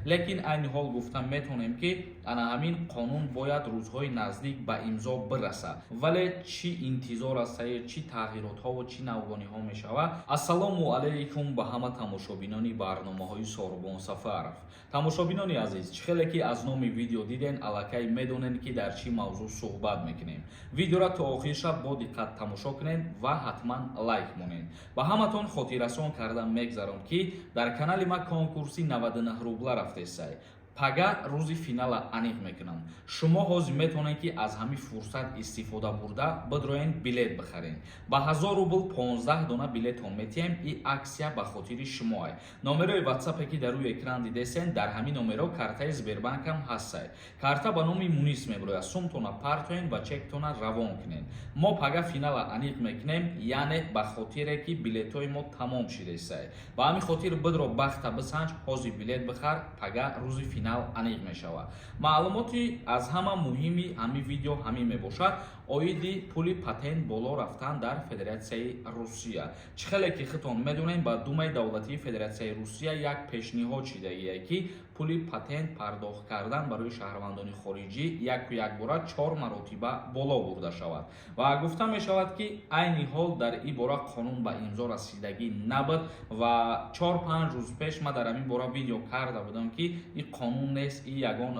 лекин айни ҳол гуфта метавонем ки ана ҳамин қонун бояд рӯзҳои наздик ба имзо бираса, вале чӣ интизор астае, чӣ тағйиротҳо чӣ навгониҳо мешавад. Ассалому алайкум ба ҳама тамошобинони барномаҳои Сорбон Сафаров. Тамошобинони азиз, чӣ хеле ки аз номи видео диден, аллакай медонен ки дар чӣ мавзӯъ суҳбат мекунем. Видеоро то охир шаб бо диққат тамошо кунед ва ҳатман лайк монед. Ба ҳаматон хотиррасон карда мегзарам ки дар канали ма конкурси 99 рубла рафтесай. Пага рӯзи финала аниқ мекунам. Шумо ҳозир метавонед ки аз ҳамин фурсат истифода бурда бидроен билет бихарен. Ба 1000 рубл 15 дона билетон метиҳем. И аксия ба хотири шумоай. Номерои WhatsApp ки дар рӯи экран дидесен, дар ҳамин номеро картаи Сбербанкам ҳастай. Карта ба номи Мунис меброяд. Сумтона партоен ва чектона равон кунед. Мо пага финала аниқ мекунем, яъне ба хотире ки билетои мо тамом шидесай. Ба ҳамин хотир бидро бахта бисанҷ, ҳозир билет бихар, пага рӯзи финал аниқ мешавад. Маълумоти аз ҳама муҳими ҳамин видео ҳамин мебошад. Оиди пули патент боло рафтан дар Федератсияи Русия. Чӣ хеле ки худтон медонем, ба Думаи давлатии Федератсияи Русия як пешниҳод шидагие ки пули патент пардохт кардан барои шаҳрвандони хориҷӣ якбора 4 маротиба боло бурда шавад. Ва гуфта мешавад ки айни ҳол дар ин бора қонун ба имзо расидагӣ набуд ва 4-5 рӯз пеш ма дар ҳамин бора видео карда будам ки ин қонун нест, ин ягон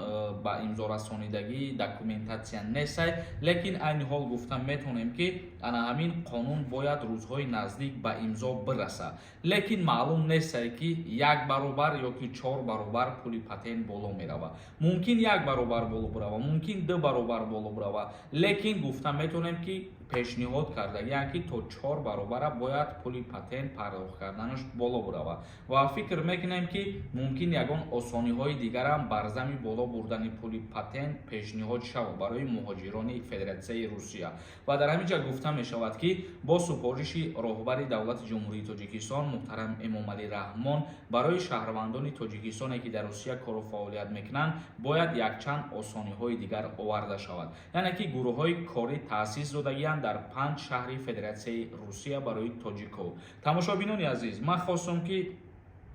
ба имзо расонидагӣ документатсия нестай. Лекин айни ҳол гуфта метавонем ки ана ҳамин қонун бояд рӯзҳои наздик ба имзо бираса. Лекин маълум нестай ки 1 баробар ёки 4 баробар пули патент боло мерава. Мумкин 1 баробар боло бирава, мумкин 2 баробар боло бирава. Лекин гуфта метавонем ки пешниҳод кардагиам ки то 4 баробара бояд пули патент пардохт карданаш боло бирава. Ва фикр мекунем ки мумкин ягон осониҳои дигарам бар зами боло бурдани пули патент пешниҳод шавад барои муҳоҷирони Федератсияи Русия. Ва дар ҳамин ҷа гуфта мешавад ки бо супориши роҳбари давлати ҷумҳурии Тоҷикистон муҳтарам Эмомалӣ Раҳмон барои шаҳрвандони Тоҷикистоне ки дар Русия кору фаъолият мекунанд, бояд якчанд осониҳои дигар оварда шавад. Яъне ки гурӯҳҳои корӣ таъсис додагиянд дар 5 шаҳри Федератсияи Русия барои тоҷикҳо. Тамошобинони азиз, ман хостам ки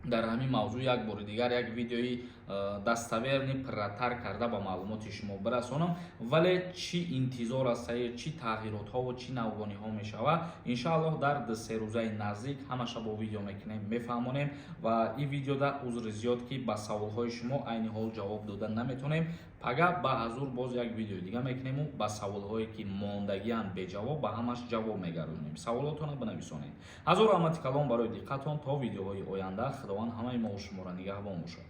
дар ҳамин мавзӯъ як бори дигар як видеои даставерни пирратар карда ба маълумоти шумо бирасонам, вале чӣ интизор астае, чӣ тағйиротҳо ва чӣ навгониҳо мешавад, иншааллоҳ дар 2-3 рӯзаи наздик ҳамаша бо видео мекунем, мефаҳмонем ва ин видеода узри зиёд ки ба саволҳои шумо айни ҳол ҷавоб дода наметавонем. Пага ба ҳазур боз як видеои дига мекунему ба саволҳое ки мондагиянд беҷавоб ба ҳамаш ҷавоб мегаронем. Саволотона бинависонед. ҳазору рамати калом барои диққатон. То видеоҳои оянда, худованд ҳамаи мо шуморо нигаҳбон бошад.